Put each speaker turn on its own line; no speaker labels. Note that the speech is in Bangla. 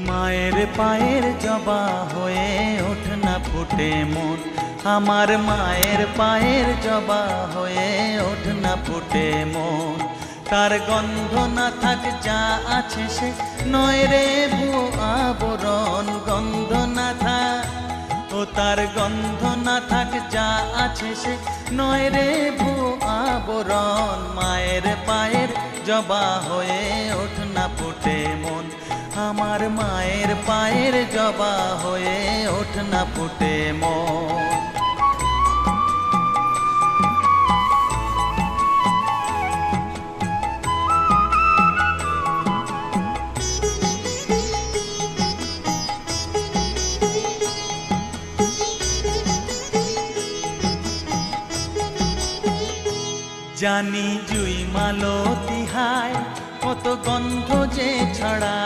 মায়ের পায়ের জবা হয়ে ওঠ না ফুটে মন, আমার মায়ের পায়ের জবা হয়ে ওঠ না ফুটে মন। তার গন্ধ না থাক যা আছে সে নয় রে ভুয়ো আবরণ, গন্ধ না থাক ও তার গন্ধ না থাক যা আছে সে নয় রে ভুয়ো আবরণ। মায়ের পায়ের জবা হয়ে ওঠ না ফুটে মন, আমার মায়ের পায়ের জবা হয়ে ওঠ না ফুটে মন। জানি জুই মালতি হায় কত গন্ধ যে ছড়া।